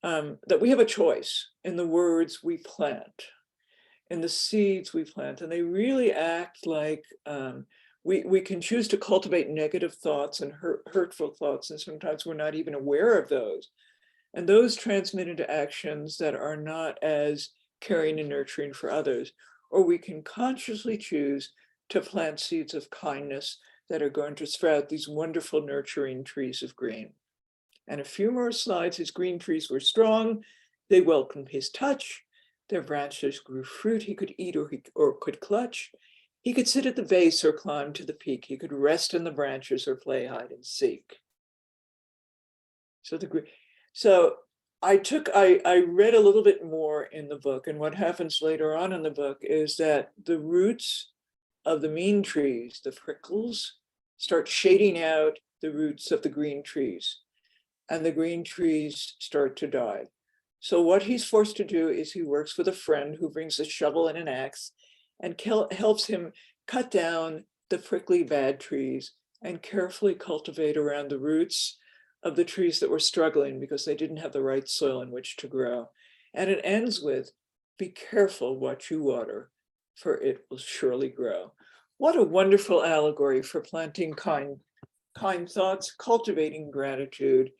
that we have a choice in the words we plant, in the seeds we plant, and they really act like we can choose to cultivate negative thoughts and hurtful thoughts, and sometimes we're not even aware of those. And those transmit into actions that are not as caring and nurturing for others. Or we can consciously choose to plant seeds of kindness that are going to sprout these wonderful nurturing trees of green. And a few more slides, his green trees were strong. They welcomed his touch. Their branches grew fruit he could eat or could clutch. He could sit at the base or climb to the peak. He could rest in the branches or play hide and seek. So I read a little bit more in the book, and what happens later on in the book is that the roots of the mean trees, the prickles, start shading out the roots of the green trees, and the green trees start to die. So what he's forced to do is he works with a friend who brings a shovel and an axe and helps him cut down the prickly bad trees and carefully cultivate around the roots of the trees that were struggling because they didn't have the right soil in which to grow. And it ends with, be careful what you water, for it will surely grow. What a wonderful allegory for planting kind thoughts, cultivating gratitude,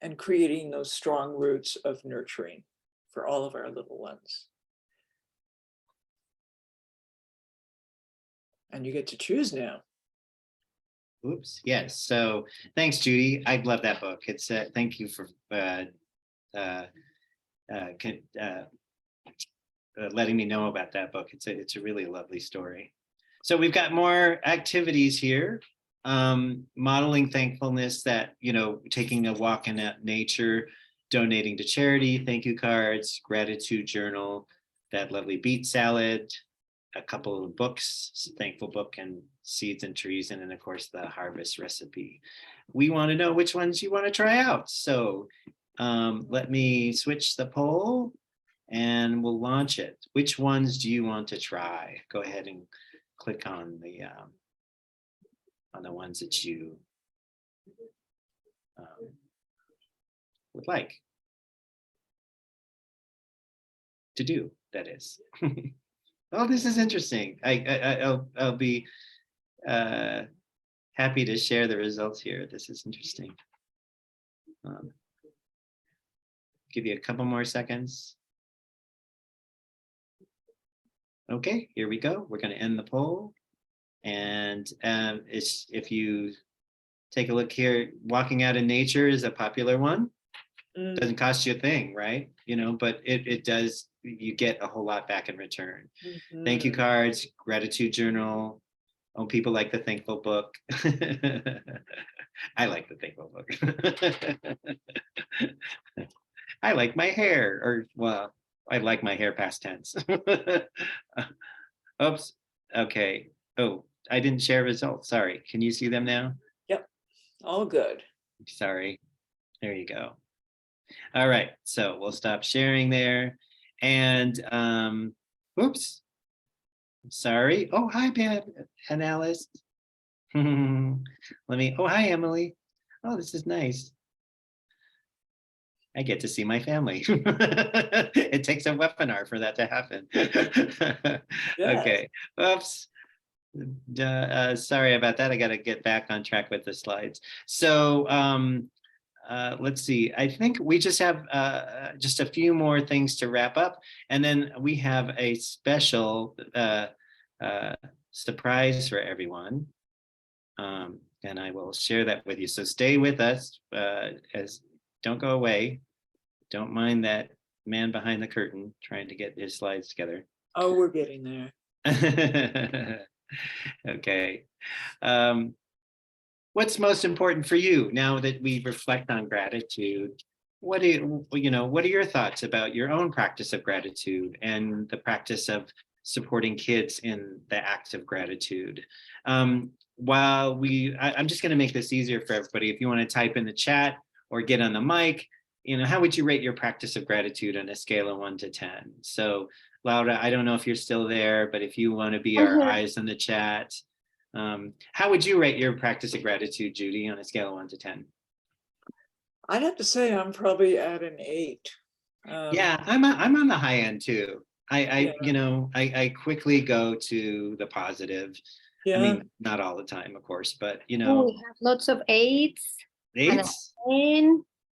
and creating those strong roots of nurturing for all of our little ones. And you get to choose now. Oops. Yes. So thanks, Judy. I love that book. It's thank you for letting me know about that book. It's a really lovely story. So we've got more activities here. Modeling thankfulness, that, taking a walk in nature, donating to charity, thank you cards, gratitude journal, that lovely beet salad, a couple of books, thankful book and seeds and trees, and then of course the harvest recipe. We want to know which ones you want to try out. So let me switch the poll and we'll launch it. Which ones do you want to try? Go ahead and click on the ones that you would like to do, that is. Oh, this is interesting. I'll be happy to share the results here. This is interesting. Give you a couple more seconds. Okay, here we go. We're going to end the poll. And if you take a look here, walking out in nature is a popular one. Doesn't cost you a thing, right? You know, but it does, you get a whole lot back in return. Thank you cards, gratitude journal. Oh, people like the Thankful Book. I like the Thankful Book. I like my hair, or well, I like my hair past tense. Oops. Okay. Oh, I didn't share results. Sorry. Can you see them now? Yep. All good. Sorry. There you go. All right. So we'll stop sharing there. And oops. Sorry. Oh, hi, Ben and Alice. Let me. Oh, hi, Emily. Oh, this is nice. I get to see my family. It takes a webinar for that to happen. Okay. Oops. Sorry about that. I got to get back on track with the slides. So let's see. I think we just have just a few more things to wrap up, and then we have a special surprise for everyone. And I will share that with you. So stay with us. Don't go away. Don't mind that man behind the curtain trying to get his slides together. Oh, we're getting there. Okay. What's most important for you now that we reflect on gratitude? What are your thoughts about your own practice of gratitude and the practice of supporting kids in the act of gratitude? I'm just going to make this easier for everybody. If you want to type in the chat or get on the mic, how would you rate your practice of gratitude on a scale of 1 to 10? So Laura, I don't know if you're still there, but if you want to be our eyes in the chat, how would you rate your practice of gratitude, Judy, on a scale of 1 to 10? I'd have to say I'm probably at an 8. Yeah, I'm on the high end too. I quickly go to the positive. Yeah. I mean, not all the time, of course, but we have lots of 8s. Eights.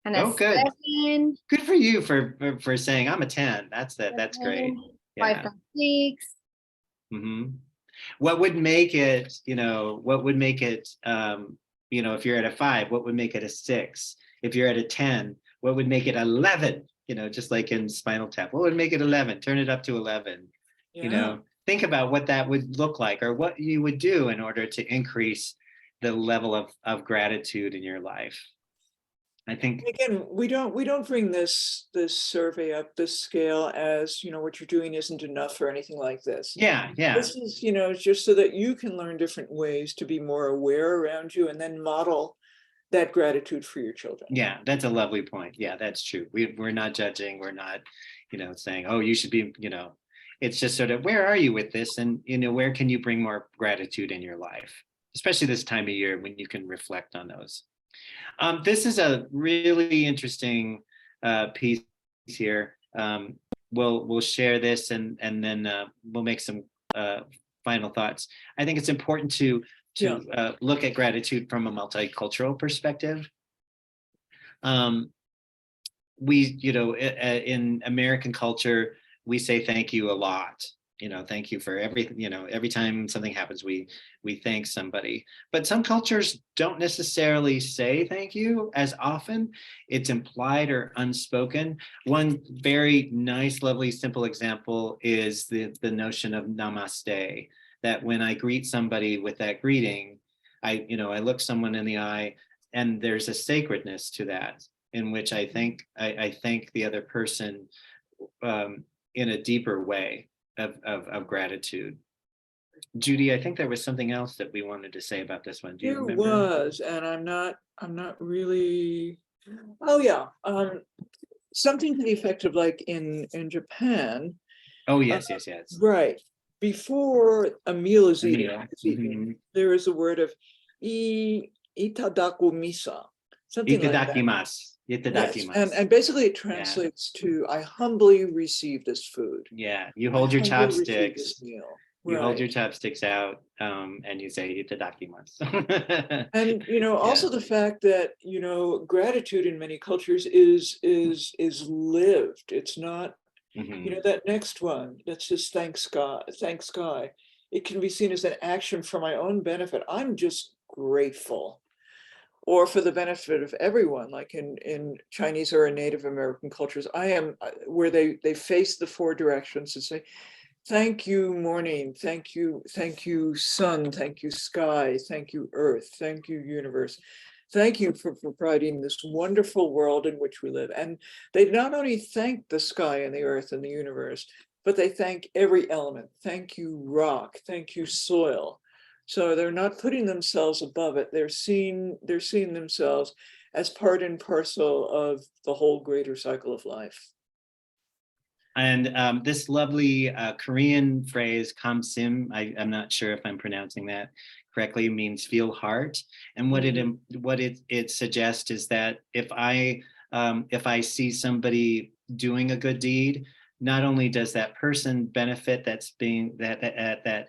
And a 10 and a good. 7. Good for you for saying I'm a 10. That's great. 5 and 6. Mm-hmm. What would make it, if you're at a 5, what would make it a 6? If you're at a 10, what would make it 11? Just like in Spinal Tap, what would make it 11? Turn it up to 11. Think about what that would look like, or what you would do in order to increase the level of gratitude in your life. I think, again, we don't bring this survey up this scale as what you're doing isn't enough or anything like this. Yeah. This is just so that you can learn different ways to be more aware around you, and then model that gratitude for your children. Yeah, that's a lovely point. Yeah, that's true. We're not judging. We're not, saying, oh, you should be, it's just sort of, where are you with this? And, where can you bring more gratitude in your life, especially this time of year when you can reflect on those. This is a really interesting piece here. We'll share this and then we'll make some final thoughts. I think it's important to look at gratitude from a multicultural perspective. In American culture, we say thank you a lot. Thank you for everything. Every time something happens, we thank somebody. But some cultures don't necessarily say thank you as often. It's implied or unspoken. One very nice, lovely, simple example is the notion of namaste. That when I greet somebody with that greeting, I look someone in the eye, and there's a sacredness to that, in which I thank the other person in a deeper way of gratitude. Judy, I think there was something else that we wanted to say about this one. Do you remember? There was, and I'm not really. Oh yeah. something to the effect of like in Japan, Oh, yes, yes, yes. right, before a meal is A eaten, meal. eaten, there is a word of itadaku misa, something like that. Itadakimasu. Yes, Itadakimasu. and basically it Yeah. translates to I humbly receive this food. Yeah. You I hold your humbly receive chopsticks. this meal. You hold your Right. chopsticks out, and you say itadakimasu. And Yeah. also the fact that gratitude in many cultures is lived. It's not Mhm. that next one that says thanks God. It can be seen as an action for my own benefit. I'm just grateful, or for the benefit of everyone, like in Chinese or in Native American cultures. I am where they face the four directions and say, thank you, morning. Thank you, sun. Thank you, sky. Thank you, earth. Thank you, universe. Thank you for providing this wonderful world in which we live. And they not only thank the sky and the earth and the universe, but they thank every element. Thank you, rock. Thank you, soil. So they're not putting themselves above it. They're seeing themselves as part and parcel of the whole greater cycle of life. And this lovely Korean phrase, kamsim, I'm not sure if I'm pronouncing that correctly, means feel heart. And what it suggests is that if I see somebody doing a good deed, not only does that person benefit that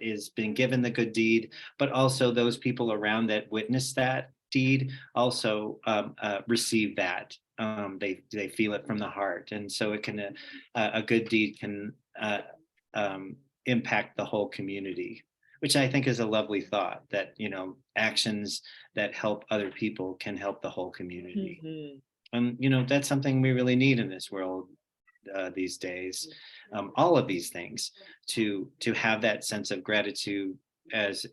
is being given the good deed, but also those people around that witness that deed also receive that. They feel it from the heart, and so it can a good deed can impact the whole community, which I think is a lovely thought, that actions that help other people can help the whole community. Mm-hmm. And that's something we really need in this world these days. All of these things, to have that sense of gratitude as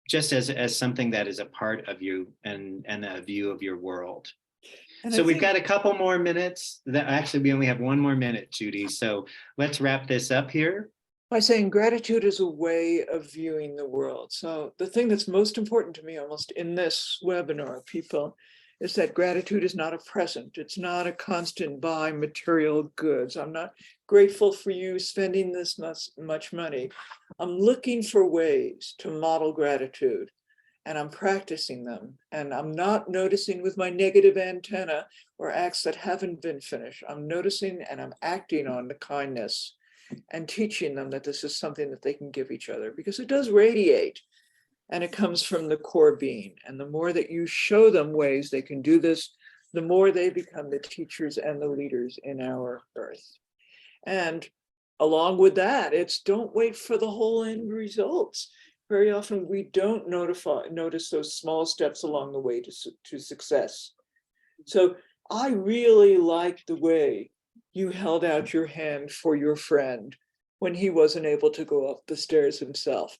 just as something that is a part of you and a view of your world. And So I we've think got a couple more minutes. Actually, we only have one more minute, Judy. So let's wrap this up here. by saying gratitude is a way of viewing the world. So the thing that's most important to me almost in this webinar, people, is that gratitude is not a present. It's not a constant buy material goods. I'm not grateful for you spending this much money. I'm looking for ways to model gratitude, and I'm practicing them. And I'm not noticing with my negative antenna or acts that haven't been finished. I'm noticing and I'm acting on the kindness and teaching them that this is something that they can give each other, because it does radiate and it comes from the core being. And the more that you show them ways they can do this, the more they become the teachers and the leaders in our earth. And along with that, it's don't wait for the whole end results. Very often we don't notice those small steps along the way to success. So I really like the way you held out your hand for your friend when he wasn't able to go up the stairs himself,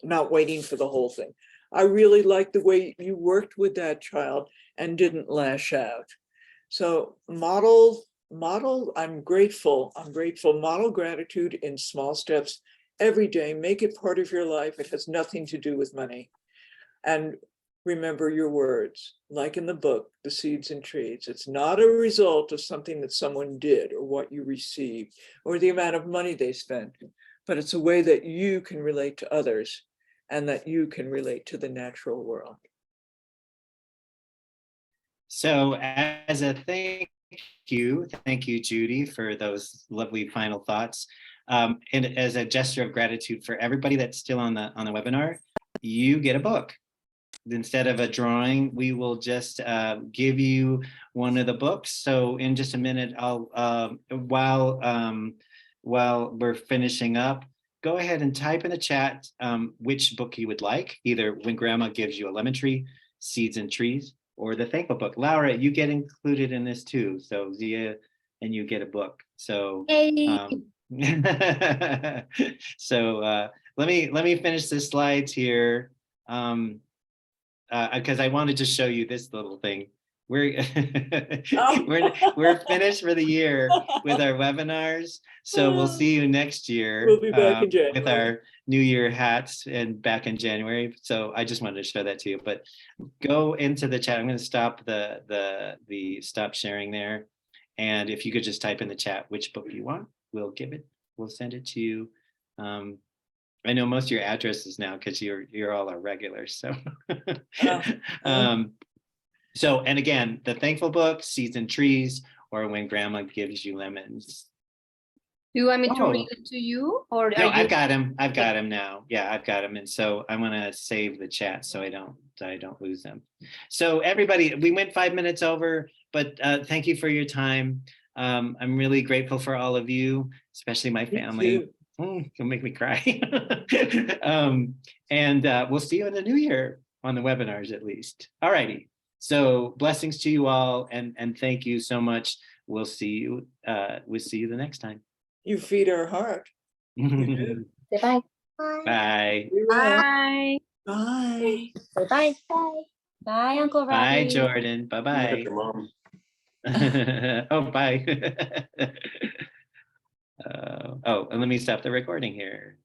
not waiting for the whole thing. I really like the way you worked with that child and didn't lash out. So model, I'm grateful, model gratitude in small steps every day. Make it part of your life. It has nothing to do with money. And remember your words, like in the book, The Seeds and Trees. It's not a result of something that someone did or what you received or the amount of money they spent, but it's a way that you can relate to others and that you can relate to the natural world. So as a thank you, Judy, for those lovely final thoughts. And as a gesture of gratitude for everybody that's still on the webinar, you get a book. Instead of a drawing, we will just give you one of the books. So in just a minute, I'll while we're finishing up, go ahead and type in the chat which book you would like, either When Grandma Gives You a Lemon Tree, Seeds and Trees, or the Thankful Book. Laura, you get included in this too. So Zia and you get a book. So so let me finish the slides here. Because I wanted to show you this little thing. we're Oh. we're finished for the year with our webinars. So we'll see you next year. We'll be back in with January. our New Year hats and back in January. So I just wanted to show that to you. But go into the chat. I'm going to stop the stop sharing there. And if you could just type in the chat which book you want, we'll send it to you. I know most of your addresses now because you're all our regulars. So so, and again, the Thankful Book, Seeds and Trees, or When Grandma Gives You Lemons. Do you want me to Oh. read it to you, or No, are you? I've got him. I've got him now. Yeah, I've got him. And so I want to save the chat so I don't lose them. So everybody, we went 5 minutes over, but thank you for your time. I'm really grateful for all of you, especially my family. You'll make me cry. And we'll see you in the new year on the webinars, at least. All righty. So blessings to you all, and thank you so much. We'll see you the next time. You feed our heart. Say bye. Bye. Bye. Bye. Say bye. Bye. Bye, Uncle Robbie. Bye, Jordan. Bye-bye. Your mom. Oh, bye. Oh, and let me stop the recording here.